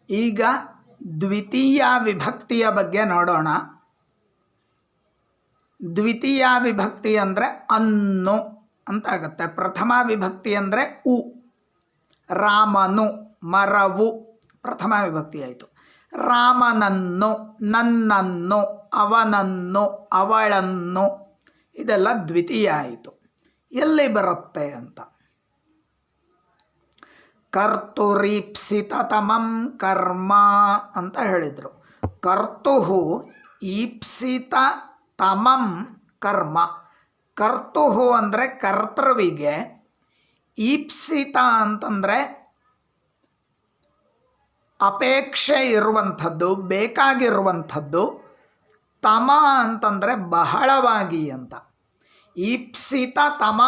ಈಗ ದ್ವಿತೀಯ ವಿಭಕ್ತಿಯ ಬಗ್ಗೆ ನೋಡೋಣ. ದ್ವಿತೀಯ ವಿಭಕ್ತಿ ಅಂದರೆ ಅನ್ನು ಅಂತಾಗುತ್ತೆ. ಪ್ರಥಮ ವಿಭಕ್ತಿ ಅಂದರೆ ಉ. ರಾಮನು, ಮರವು ಪ್ರಥಮ ವಿಭಕ್ತಿ ಆಯಿತು. ರಾಮನನ್ನು, ನನ್ನನ್ನು, ಅವನನ್ನು, ಅವಳನ್ನು, ಇದೆಲ್ಲ ದ್ವಿತೀಯ ಆಯಿತು. ಎಲ್ಲಿ ಬರುತ್ತೆ ಅಂತ, ಕರ್ತುರೀಪ್ಸಿತತಮಂ ಕರ್ಮ ಅಂತ ಹೇಳಿದರು. ಕರ್ತುಹು ಈಪ್ಸಿತ ತಮಂ ಕರ್ಮ. ಕರ್ತುಹು ಅಂದರೆ ಕರ್ತೃವಿಗೆ, ಈಪ್ಸಿತ ಅಂತಂದರೆ ಅಪೇಕ್ಷೆ ಇರುವಂಥದ್ದು, ಬೇಕಾಗಿರುವಂಥದ್ದು. ತಮ ಅಂತಂದರೆ ಬಹಳವಾಗಿ ಅಂತ. ಈಪ್ಸಿತ ತಮ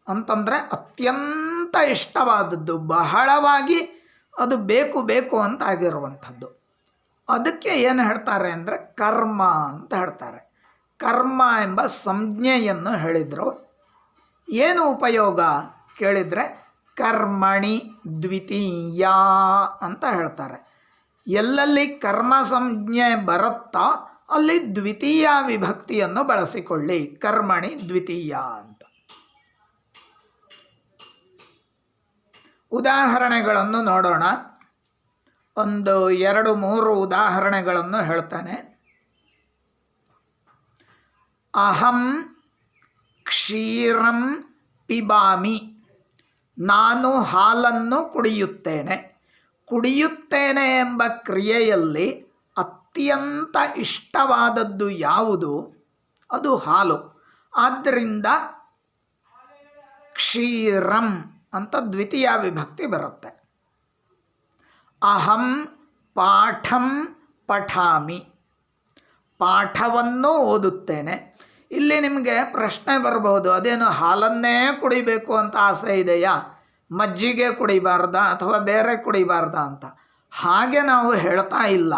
ಅಂತಂದರೆ ಅತ್ಯಂತ ಇಷ್ಟವಾದದ್ದು, ಬಹಳವಾಗಿ ಅದು ಬೇಕು ಬೇಕು ಅಂತ ಆಗಿರುವಂಥದ್ದು. ಅದಕ್ಕೆ ಏನು ಹೇಳ್ತಾರೆ ಅಂದರೆ ಕರ್ಮ ಅಂತ ಹೇಳ್ತಾರೆ. ಕರ್ಮ ಎಂಬ ಸಂಜ್ಞೆಯನ್ನು ಹೇಳಿದರು. ಏನು ಉಪಯೋಗ ಕೇಳಿದರೆ ಕರ್ಮಣಿ ದ್ವಿತೀಯ ಅಂತ ಹೇಳ್ತಾರೆ. ಎಲ್ಲೆಲ್ಲಿ ಕರ್ಮ ಸಂಜ್ಞೆ ಬರುತ್ತೋ ಅಲ್ಲಿ ದ್ವಿತೀಯ ವಿಭಕ್ತಿಯನ್ನು ಬಳಸಿಕೊಳ್ಳಿ, ಕರ್ಮಣಿ ದ್ವಿತೀಯ ಅಂತ. ಉದಾಹರಣೆಗಳನ್ನು ನೋಡೋಣ. ಒಂದು 2-3 ಉದಾಹರಣೆಗಳನ್ನು ಹೇಳ್ತಾನೆ. ಅಹಂ ಕ್ಷೀರಂ ಪಿಬಾಮಿ. ನಾನು ಹಾಲನ್ನು ಕುಡಿಯುತ್ತೇನೆ. ಕುಡಿಯುತ್ತೇನೆ ಎಂಬ ಕ್ರಿಯೆಯಲ್ಲಿ ಅತ್ಯಂತ ಇಷ್ಟವಾದದ್ದು ಯಾವುದು? ಅದು ಹಾಲು. ಆದ್ದರಿಂದ ಕ್ಷೀರಂ ಅಂತ ದ್ವಿತೀಯ ವಿಭಕ್ತಿ ಬರುತ್ತೆ. ಅಹಂ ಪಾಠಂ ಪಠಾಮಿ. ಪಾಠವನ್ನು ಓದುತ್ತೇನೆ. ಇಲ್ಲಿ ನಿಮಗೆ ಪ್ರಶ್ನೆ ಬರಬಹುದು, ಅದೇನು ಹಾಲನ್ನೇ ಕುಡಿಬೇಕು ಅಂತ ಆಸೆ ಇದೆಯಾ, ಮಜ್ಜಿಗೆ ಕುಡಿಬಾರ್ದಾ ಅಥವಾ ಬೇರೆ ಕುಡಿಬಾರ್ದಾ ಅಂತ? ಹಾಗೆ ನಾವು ಹೇಳ್ತಾ ಇಲ್ಲ.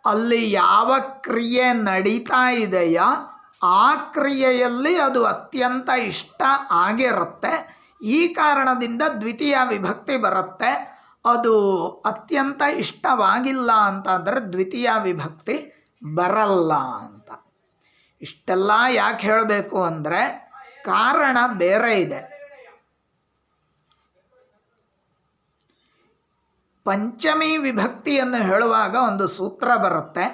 ಅಲ್ಲಿ ಯಾವ ಕ್ರಿಯೆ ನಡೀತಾ ಇದೆಯೋ ಆ ಕ್ರಿಯೆಯಲ್ಲಿ ಅದು ಅತ್ಯಂತ ಇಷ್ಟ ಆಗಿರುತ್ತೆ. ಈ ಕಾರಣದಿಂದ ದ್ವಿತೀಯ ವಿಭಕ್ತಿ ಬರುತ್ತೆ. ಅದು ಅತ್ಯಂತ ಇಷ್ಟವಾಗಿಲ್ಲ ಅಂತಂದರೆ ದ್ವಿತೀಯ ವಿಭಕ್ತಿ ಬರಲ್ಲ ಅಂತ. ಇಷ್ಟೆಲ್ಲ ಯಾಕೆ ಹೇಳಬೇಕು ಅಂದರೆ ಕಾರಣ ಬೇರೆ ಇದೆ. ಪಂಚಮಿ ವಿಭಕ್ತಿಯನ್ನು ಹೇಳುವಾಗ ಒಂದು ಸೂತ್ರ ಬರುತ್ತೆ,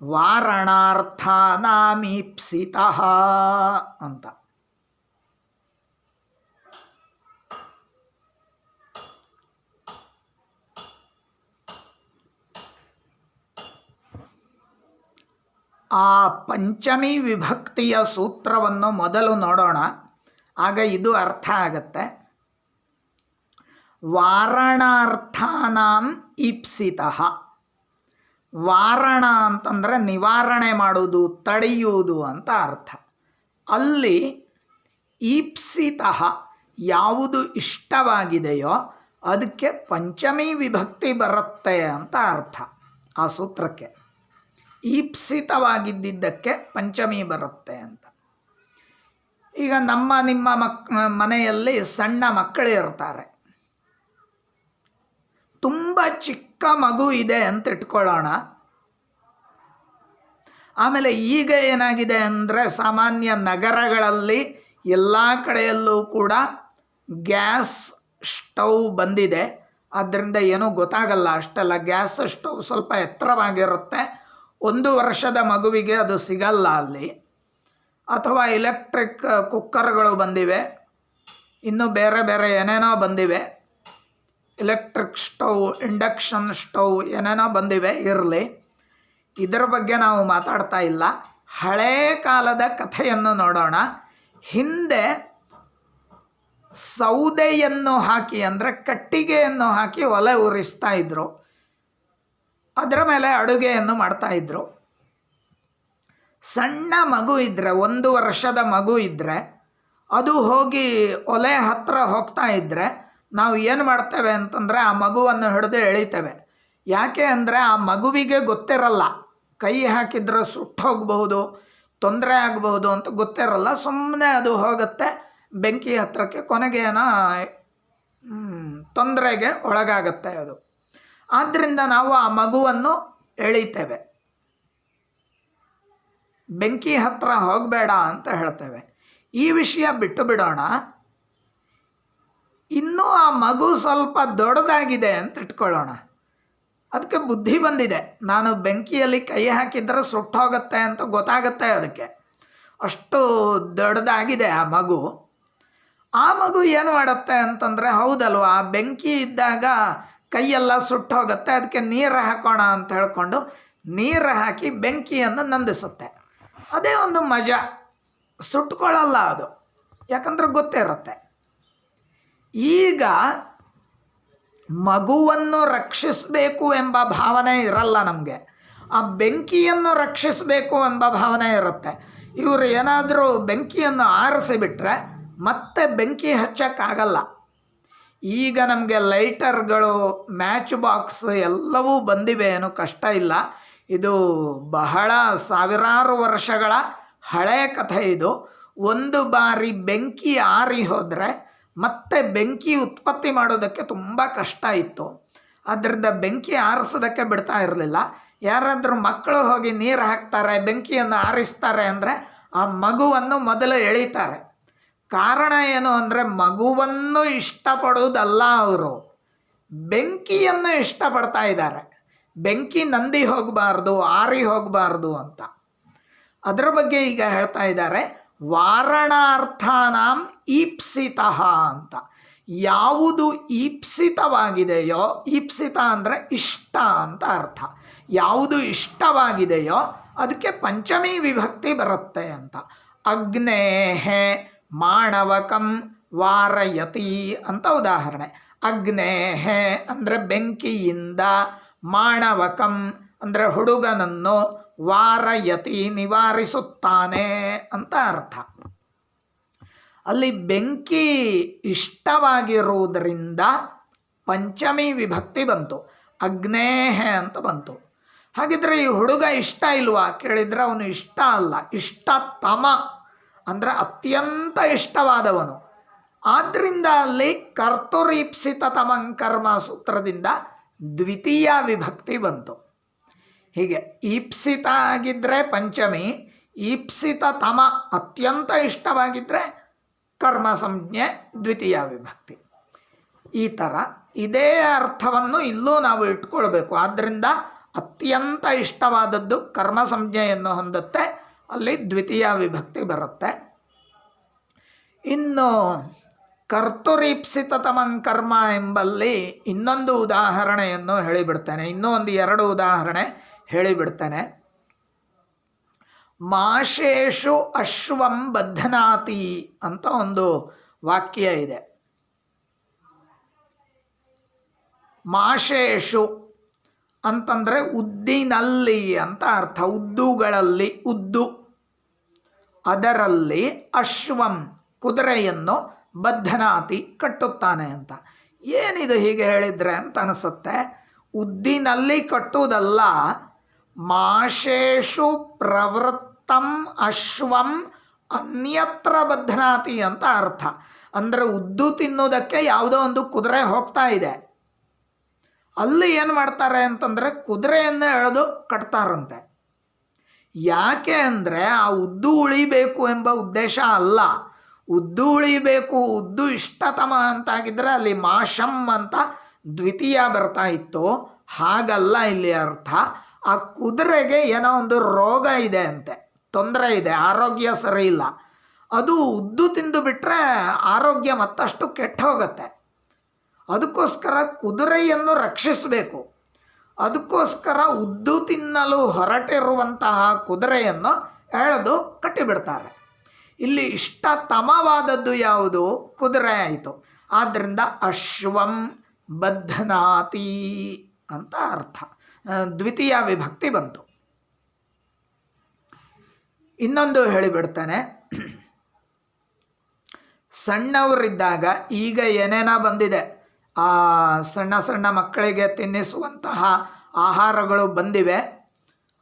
ವಾರಣಾರ್ಥಾನಾಮೀಪ್ಸಿತಃ ಅಂತ. ಆ ಪಂಚಮಿ ವಿಭಕ್ತಿಯ ಸೂತ್ರವನ್ನು ಮೊದಲು ನೋಡೋಣ, ಆಗ ಇದು ಅರ್ಥ ಆಗತ್ತೆ. ವಾರಣಾರ್ಥಾನಾಂ ಈಪ್ಸಿತಃ. ವಾರಣ ಅಂತಂದರೆ ನಿವಾರಣೆ ಮಾಡುವುದು, ತಡೆಯುವುದು ಅಂತ ಅರ್ಥ. ಅಲ್ಲಿ ಈಪ್ಸಿತಃ ಯಾವುದು ಇಷ್ಟವಾಗಿದೆಯೋ ಅದಕ್ಕೆ ಪಂಚಮಿ ವಿಭಕ್ತಿ ಬರುತ್ತೆ ಅಂತ ಅರ್ಥ. ಆ ಸೂತ್ರಕ್ಕೆ ಈಪ್ಸಿತವಾಗಿದ್ದಕ್ಕೆ ಪಂಚಮಿ ಬರುತ್ತೆ ಅಂತ. ಈಗ ನಿಮ್ಮ ಮನೆಯಲ್ಲಿ ಸಣ್ಣ ಮಕ್ಕಳು ಇರ್ತಾರೆ. ತುಂಬ ಚಿಕ್ಕ ಮಗು ಇದೆ ಅಂತ ಇಟ್ಕೊಳ್ಳೋಣ. ಆಮೇಲೆ ಈಗ ಏನಾಗಿದೆ ಅಂದರೆ ಸಾಮಾನ್ಯ ನಗರಗಳಲ್ಲಿ ಎಲ್ಲ ಕಡೆಯಲ್ಲೂ ಕೂಡ ಗ್ಯಾಸ್ ಸ್ಟವ್ ಬಂದಿದೆ. ಆದ್ದರಿಂದ ಏನೂ ಗೊತ್ತಾಗಲ್ಲ ಅಷ್ಟೆಲ್ಲ. ಗ್ಯಾಸ್ ಸ್ಟವ್ ಸ್ವಲ್ಪ ಎತ್ತರವಾಗಿರುತ್ತೆ. 1 ವರ್ಷದ ಮಗುವಿಗೆ ಅದು ಸಿಗಲ್ಲ ಅಲ್ಲಿ. ಅಥವಾ ಎಲೆಕ್ಟ್ರಿಕ್ ಕುಕ್ಕರ್ಗಳು ಬಂದಿವೆ, ಇನ್ನೂ ಬೇರೆ ಬೇರೆ ಏನೇನೋ ಬಂದಿವೆ. ಎಲೆಕ್ಟ್ರಿಕ್ ಸ್ಟವ್, ಇಂಡಕ್ಷನ್ ಸ್ಟವ್ ಏನೇನೋ ಬಂದಿವೆ. ಇರಲಿ, ಇದರ ಬಗ್ಗೆ ನಾವು ಮಾತಾಡ್ತಾ ಇಲ್ಲ. ಹಳೇ ಕಾಲದ ಕಥೆಯನ್ನು ನೋಡೋಣ. ಹಿಂದೆ ಸೌದೆಯನ್ನು ಹಾಕಿ ಅಂದರೆ ಕಟ್ಟಿಗೆಯನ್ನು ಹಾಕಿ ಒಲೆ ಉರಿಸ್ತಾ ಇದ್ರು. ಅದರ ಮೇಲೆ ಅಡುಗೆಯನ್ನು ಮಾಡ್ತಾಯಿದ್ರು. ಸಣ್ಣ ಮಗು ಇದ್ದರೆ, 1 ವರ್ಷದ ಮಗು ಇದ್ದರೆ, ಅದು ಹೋಗಿ ಒಲೆ ಹತ್ತಿರ ಹೋಗ್ತಾ ಇದ್ದರೆ ನಾವು ಏನು ಮಾಡ್ತೇವೆ ಅಂತಂದರೆ ಆ ಮಗುವನ್ನು ಹಿಡಿದು ಎಳಿತೇವೆ. ಯಾಕೆ ಅಂದರೆ ಆ ಮಗುವಿಗೆ ಗೊತ್ತಿರಲ್ಲ, ಕೈ ಹಾಕಿದ್ರೆ ಸುಟ್ಟು ಹೋಗಬಹುದು, ತೊಂದರೆ ಆಗಬಹುದು ಅಂತ ಗೊತ್ತಿರಲ್ಲ. ಸುಮ್ಮನೆ ಅದು ಹೋಗುತ್ತೆ ಬೆಂಕಿ ಹತ್ತಿರಕ್ಕೆ, ಕೊನೆಗೆ ಏನೋ ತೊಂದರೆಗೆ ಒಳಗಾಗತ್ತೆ ಅದು. ಆದ್ದರಿಂದ ನಾವು ಆ ಮಗುವನ್ನು ಎಳಿತೇವೆ. ಬೆಂಕಿ ಹತ್ರ ಹೋಗಬೇಡ ಅಂತ ಹೇಳ್ತೇವೆ. ಈ ವಿಷಯ ಬಿಟ್ಟು ಬಿಡೋಣ. ಇನ್ನೂ ಆ ಮಗು ಸ್ವಲ್ಪ ದೊಡ್ಡದಾಗಿದೆ ಅಂತ ಇಟ್ಕೊಳ್ಳೋಣ. ಅದಕ್ಕೆ ಬುದ್ಧಿ ಬಂದಿದೆ, ನಾನು ಬೆಂಕಿಯಲ್ಲಿ ಕೈ ಹಾಕಿದರೆ ಸುಟ್ಟೋಗುತ್ತೆ ಅಂತ ಗೊತ್ತಾಗುತ್ತೆ ಅದಕ್ಕೆ. ಅಷ್ಟು ದೊಡ್ಡದಾಗಿದೆ ಆ ಮಗು. ಆ ಮಗು ಏನು ಮಾಡುತ್ತೆ ಅಂತಂದರೆ, ಹೌದಲ್ವ, ಆ ಬೆಂಕಿ ಇದ್ದಾಗ ಕೈಯೆಲ್ಲ ಸುಟ್ಟೋಗುತ್ತೆ, ಅದಕ್ಕೆ ನೀರು ಹಾಕೋಣ ಅಂತ ಹೇಳ್ಕೊಂಡು ನೀರು ಹಾಕಿ ಬೆಂಕಿಯನ್ನು ನಂದಿಸುತ್ತೆ. ಅದೇ ಒಂದು ಮಜಾ. ಸುಟ್ಕೊಳ್ಳಲ್ಲ ಅದು, ಯಾಕಂದ್ರೆ ಗೊತ್ತಿರುತ್ತೆ. ಈಗ ಮಗುವನ್ನು ರಕ್ಷಿಸಬೇಕು ಎಂಬ ಭಾವನೆ ಇರಲ್ಲ ನಮಗೆ, ಆ ಬೆಂಕಿಯನ್ನು ರಕ್ಷಿಸಬೇಕು ಎಂಬ ಭಾವನೆ ಇರುತ್ತೆ. ಇವರು ಏನಾದರೂ ಬೆಂಕಿಯನ್ನು ಆರಿಸಿಬಿಟ್ರೆ ಮತ್ತೆ ಬೆಂಕಿ ಹಚ್ಚಕ್ಕಾಗಲ್ಲ. ಈಗ ನಮಗೆ ಲೈಟರ್ಗಳು, ಮ್ಯಾಚ್ ಬಾಕ್ಸ್ ಎಲ್ಲವೂ ಬಂದಿವೆ, ಏನು ಕಷ್ಟ ಇಲ್ಲ. ಇದು ಬಹಳ ಸಾವಿರಾರು ವರ್ಷಗಳ ಹಳೆಯ ಕಥೆ ಇದು. ಒಂದು ಬಾರಿ ಬೆಂಕಿ ಆರಿ ಹೋದರೆ ಮತ್ತೆ ಬೆಂಕಿ ಉತ್ಪತ್ತಿ ಮಾಡೋದಕ್ಕೆ ತುಂಬ ಕಷ್ಟ ಇತ್ತು. ಆದ್ದರಿಂದ ಬೆಂಕಿ ಆರಿಸೋದಕ್ಕೆ ಬಿಡ್ತಾ ಇರಲಿಲ್ಲ. ಯಾರಾದರೂ ಮಕ್ಕಳು ಹೋಗಿ ನೀರು ಹಾಕ್ತಾರೆ, ಬೆಂಕಿಯನ್ನು ಆರಿಸ್ತಾರೆ ಅಂದರೆ ಆ ಮಗುವನ್ನು ಮೊದಲು ಎಳಿತಾರೆ. ಕಾರಣ ಏನು ಅಂದರೆ, ಮಗುವನ್ನು ಇಷ್ಟಪಡುವುದಲ್ಲ, ಅವರು ಬೆಂಕಿಯನ್ನು ಇಷ್ಟಪಡ್ತಾ ಇದ್ದಾರೆ. ಬೆಂಕಿ ನಂದಿ ಹೋಗಬಾರ್ದು, ಆರಿ ಹೋಗಬಾರ್ದು ಅಂತ. ಅದರ ಬಗ್ಗೆ ಈಗ ಹೇಳ್ತಾ ಇದ್ದಾರೆ, ವಾರಣಾರ್ಥಾನಾಂ ಈಪ್ಸಿತಃ ಅಂತ. ಯಾವುದು ಈಪ್ಸಿತವಾಗಿದೆಯೋ, ಈಪ್ಸಿತ ಅಂದರೆ ಇಷ್ಟ ಅಂತ ಅರ್ಥ. ಯಾವುದು ಇಷ್ಟವಾಗಿದೆಯೋ ಅದಕ್ಕೆ ಪಂಚಮಿ ವಿಭಕ್ತಿ ಬರುತ್ತೆ ಅಂತ. ಅಗ್ನೇಹೆ ಮಾಣವಕಂ ವಾರಯತಿ ಅಂತ ಉದಾಹರಣೆ. ಅಗ್ನೇಹೆ ಅಂದರೆ ಬೆಂಕಿಯಿಂದ, ಮಾಣವಕಂ ಅಂದರೆ ಹುಡುಗನನ್ನು, ವಾರಯತಿ ನಿವಾರಿಸುತ್ತಾನೆ ಅಂತ ಅರ್ಥ. ಅಲ್ಲಿ ಬೆಂಕಿ ಇಷ್ಟವಾಗಿರುವುದರಿಂದ ಪಂಚಮಿ ವಿಭಕ್ತಿ ಬಂತು, ಅಗ್ನೇಹೆ ಅಂತ ಬಂತು. ಹಾಗಿದ್ರೆ ಈ ಹುಡುಗ ಇಷ್ಟ ಇಲ್ವಾ ಕೇಳಿದರೆ ಅವನು ಇಷ್ಟ ಅಲ್ಲ, ಇಷ್ಟತಮ ಅಂದರೆ ಅತ್ಯಂತ ಇಷ್ಟವಾದವನು. ಆದ್ದರಿಂದ ಅಲ್ಲಿ ಕರ್ತುರೀಪ್ಸಿತತಮಂ ಕರ್ಮ ಸೂತ್ರದಿಂದ ದ್ವಿತೀಯ ವಿಭಕ್ತಿ ಬಂತು. ಹೀಗೆ ಈಪ್ಸಿತ ಆಗಿದ್ದರೆ ಪಂಚಮಿ, ಈಪ್ಸಿತ ತಮ ಅತ್ಯಂತ ಇಷ್ಟವಾಗಿದ್ದರೆ ಕರ್ಮ ಸಂಜ್ಞೆ ದ್ವಿತೀಯ ವಿಭಕ್ತಿ. ಈ ಥರ ಇದೇ ಅರ್ಥವನ್ನು ಇಲ್ಲೂ ನಾವು ಇಟ್ಕೊಳ್ಬೇಕು. ಆದ್ದರಿಂದ ಅತ್ಯಂತ ಇಷ್ಟವಾದದ್ದು ಕರ್ಮ ಸಂಜ್ಞೆಯನ್ನು ಹೊಂದುತ್ತೆ, ಅಲ್ಲಿ ದ್ವಿತೀಯ ವಿಭಕ್ತಿ ಬರುತ್ತೆ. ಇನ್ನು ಕರ್ತುರೀಪ್ಸಿತತಮಂ ಕರ್ಮ ಎಂಬಲ್ಲಿ ಇನ್ನೊಂದು ಉದಾಹರಣೆಯನ್ನು ಹೇಳಿಬಿಡ್ತೇನೆ, ಇನ್ನೂ ಒಂದು 2 ಉದಾಹರಣೆ ಹೇಳಿಬಿಡ್ತೇನೆ. ಮಾಶೇಷು ಅಶ್ವಂ ಬಧ್ನಾತಿ ಅಂತ ಒಂದು ವಾಕ್ಯ ಇದೆ. ಮಾಶೇಷು ಅಂತಂದರೆ ಉದ್ದಿನಲ್ಲಿ ಅಂತ ಅರ್ಥ, ಉದ್ದುಗಳಲ್ಲಿ, ಉದ್ದು. ಅದರಲ್ಲಿ ಅಶ್ವಂ ಕುದುರೆಯನ್ನು ಬಧ್ನಾತಿ ಕಟ್ಟುತ್ತಾನೆ ಅಂತ. ಏನಿದು ಹೀಗೆ ಹೇಳಿದರೆ ಅಂತ ಅನಿಸುತ್ತೆ. ಉದ್ದಿನಲ್ಲಿ ಕಟ್ಟುವುದಲ್ಲ, ಮಾಶೇಷು ಪ್ರವೃತ್ತಂ ಅಶ್ವಂ ಅನ್ಯತ್ರ ಬಧ್ನಾತಿ ಅಂತ ಅರ್ಥ. ಅಂದರೆ ಉದ್ದು ತಿನ್ನೋದಕ್ಕೆ ಯಾವುದೋ ಒಂದು ಕುದುರೆ ಹೋಗ್ತಾ ಇದೆ, ಅಲ್ಲಿ ಏನು ಮಾಡ್ತಾರೆ ಅಂತಂದರೆ ಕುದುರೆಯನ್ನು ಎಳೆದು ಕಟ್ತಾರಂತೆ. ಯಾಕೆ ಅಂದರೆ ಆ ಉದ್ದು ಉಳಿಬೇಕು ಎಂಬ ಉದ್ದೇಶ ಅಲ್ಲ. ಉದ್ದು ಉಳಿಬೇಕು, ಉದ್ದು ಇಷ್ಟತಮ ಅಂತಾಗಿದ್ದರೆ ಅಲ್ಲಿ ಮಾಶಂ ಅಂತ ದ್ವಿತೀಯ ಬರ್ತಾ ಇತ್ತು. ಹಾಗಲ್ಲ ಇಲ್ಲಿ ಅರ್ಥ. ಆ ಕುದುರೆಗೆ ಏನೋ ಒಂದು ರೋಗ ಇದೆ ಅಂತೆ, ತೊಂದರೆ ಇದೆ, ಆರೋಗ್ಯ ಸರಿ ಇಲ್ಲ. ಅದು ಉದ್ದು ತಿಂದು ಬಿಟ್ಟರೆ ಆರೋಗ್ಯ ಮತ್ತಷ್ಟು ಕೆಟ್ಟು ಹೋಗುತ್ತೆ. ಅದಕ್ಕೋಸ್ಕರ ಕುದುರೆಯನ್ನು ರಕ್ಷಿಸಬೇಕು. ಅದಕ್ಕೋಸ್ಕರ ಉದ್ದು ತಿನ್ನಲು ಹೊರಟಿರುವಂತಹ ಕುದುರೆಯನ್ನು ಎಳೆದು ಕಟ್ಟಿಬಿಡ್ತಾರೆ. ಇಲ್ಲಿ ಇಷ್ಟತಮವಾದದ್ದು ಯಾವುದು? ಕುದುರೆ ಆಯಿತು. ಆದ್ದರಿಂದ ಅಶ್ವಂ ಬಧ್ನಾತಿ ಅಂತ ಅರ್ಥ, ದ್ವಿತೀಯ ವಿಭಕ್ತಿ ಬಂತು. ಇನ್ನೊಂದು ಹೇಳಿಬಿಡ್ತಾನೆ. ಸಣ್ಣವರಿದ್ದಾಗ, ಈಗ ಏನೇನೋ ಬಂದಿದೆ, ಆ ಸಣ್ಣ ಸಣ್ಣ ಮಕ್ಕಳಿಗೆ ತಿನ್ನಿಸುವಂತಹ ಆಹಾರಗಳು ಬಂದಿವೆ.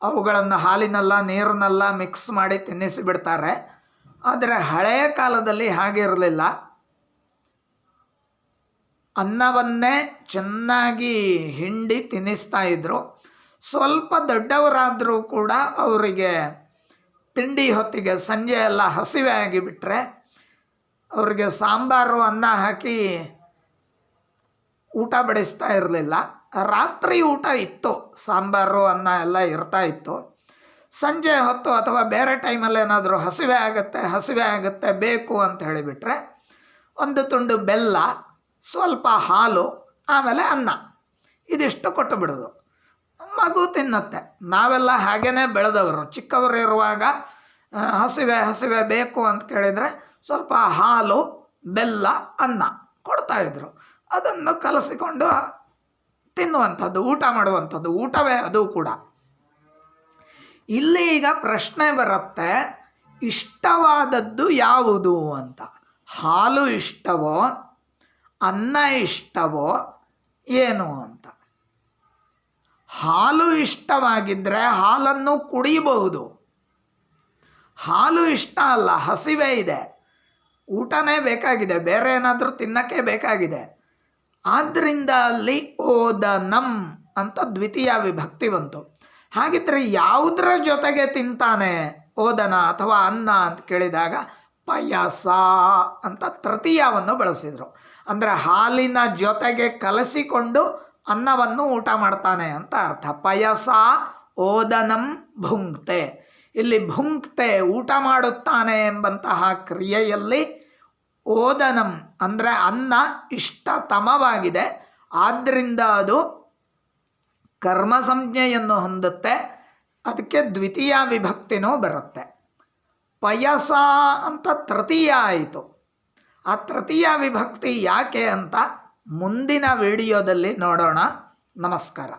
ಅವುಗಳನ್ನು ಹಾಲಿನೆಲ್ಲ ನೀರನ್ನೆಲ್ಲ ಮಿಕ್ಸ್ ಮಾಡಿ ತಿನ್ನಿಸಿಬಿಡ್ತಾರೆ. ಆದರೆ ಹಳೆಯ ಕಾಲದಲ್ಲಿ ಹಾಗೆ ಇರಲಿಲ್ಲ. ಅನ್ನವನ್ನೇ ಚೆನ್ನಾಗಿ ಹಿಂಡಿ ತಿನ್ನಿಸ್ತಾ ಇದ್ದರು. ಸ್ವಲ್ಪ ದೊಡ್ಡವರಾದರೂ ಕೂಡ ಅವರಿಗೆ ತಿಂಡಿ ಹೊತ್ತಿಗೆ ಸಂಜೆ ಎಲ್ಲ ಹಸಿವೆ ಆಗಿಬಿಟ್ರೆ ಅವರಿಗೆ ಸಾಂಬಾರು ಅನ್ನ ಹಾಕಿ ಊಟ ಬಡಿಸ್ತಾ ಇರಲಿಲ್ಲ. ರಾತ್ರಿ ಊಟ ಇತ್ತು, ಸಾಂಬಾರು ಅನ್ನ ಎಲ್ಲ ಇರ್ತಾ ಇತ್ತು. ಸಂಜೆ ಹೊತ್ತು ಅಥವಾ ಬೇರೆ ಟೈಮಲ್ಲಿ ಏನಾದರೂ ಹಸಿವೆ ಆಗುತ್ತೆ ಬೇಕು ಅಂತ ಹೇಳಿಬಿಟ್ರೆ ಒಂದು ತುಂಡು ಬೆಲ್ಲ, ಸ್ವಲ್ಪ ಹಾಲು, ಆಮೇಲೆ ಅನ್ನ, ಇದಿಷ್ಟು ಕೊಟ್ಟು ಬಿಡೋದು. ಮಗು ತಿನ್ನತ್ತೆ. ನಾವೆಲ್ಲ ಹಾಗೇ ಬೆಳೆದವರು. ಚಿಕ್ಕವರಿರುವಾಗ ಹಸಿವೆ ಬೇಕು ಅಂತ ಕೇಳಿದರೆ ಸ್ವಲ್ಪ ಹಾಲು, ಬೆಲ್ಲ, ಅನ್ನ ಕೊಡ್ತಾಯಿದ್ರು. ಅದನ್ನು ಕಲಸಿಕೊಂಡು ತಿನ್ನುವಂಥದ್ದು, ಊಟ ಮಾಡುವಂಥದ್ದು, ಊಟವೇ ಅದು ಕೂಡ. ಇಲ್ಲಿ ಈಗ ಪ್ರಶ್ನೆ ಬರುತ್ತೆ, ಇಷ್ಟವಾದದ್ದು ಯಾವುದು ಅಂತ. ಹಾಲು ಇಷ್ಟವೋ, ಅನ್ನ ಇಷ್ಟವೋ ಏನು ಅಂತ. ಹಾಲು ಇಷ್ಟವಾಗಿದ್ದರೆ ಹಾಲನ್ನು ಕುಡಿಯಬಹುದು. ಹಾಲು ಇಷ್ಟ ಅಲ್ಲ, ಹಸಿವೆ ಇದೆ, ಊಟನೇ ಬೇಕಾಗಿದೆ, ಬೇರೆ ಏನಾದರೂ ತಿನ್ನಕ್ಕೆ ಬೇಕಾಗಿದೆ. ಆದ್ದರಿಂದ ಅಲ್ಲಿ ಓದನಂ ಅಂತ ದ್ವಿತೀಯ ವಿಭಕ್ತಿ ಬಂತು. ಹಾಗಿದ್ರೆ ಯಾವುದರ ಜೊತೆಗೆ ತಿಂತಾನೆ ಓದನ ಅಥವಾ ಅನ್ನ ಅಂತ ಕೇಳಿದಾಗ ಪಯಸ ಅಂತ ತೃತೀಯವನ್ನು ಬಳಸಿದರು. ಅಂದರೆ ಹಾಲಿನ ಜೊತೆಗೆ ಕಲಸಿಕೊಂಡು ಅನ್ನವನ್ನು ಊಟ ಮಾಡ್ತಾನೆ ಅಂತ ಅರ್ಥ. ಪಯಸ ಓದನಂ ಭುಂಕ್ತೆ. ಇಲ್ಲಿ ಭುಂಕ್ತೆ ಊಟ ಮಾಡುತ್ತಾನೆ ಎಂಬಂತಹ ಕ್ರಿಯೆಯಲ್ಲಿ ಓದನಂ ಅಂದರೆ ಅನ್ನ ಇಷ್ಟತಮವಾಗಿದೆ, ಆದ್ದರಿಂದ ಅದು ಕರ್ಮ ಸಂಜ್ಞೆಯನ್ನು ಹೊಂದುತ್ತೆ. ಅದಕ್ಕೆ ದ್ವಿತೀಯ ವಿಭಕ್ತಿನೂ ಬರುತ್ತೆ. ಪಯಸ ಅಂತ ತೃತೀಯ ಆಯಿತು. ಆ ತೃತೀಯ ವಿಭಕ್ತಿ ಯಾಕೆ ಅಂತ ಮುಂದಿನ ವಿಡಿಯೋದಲ್ಲಿ ನೋಡೋಣ. ನಮಸ್ಕಾರ.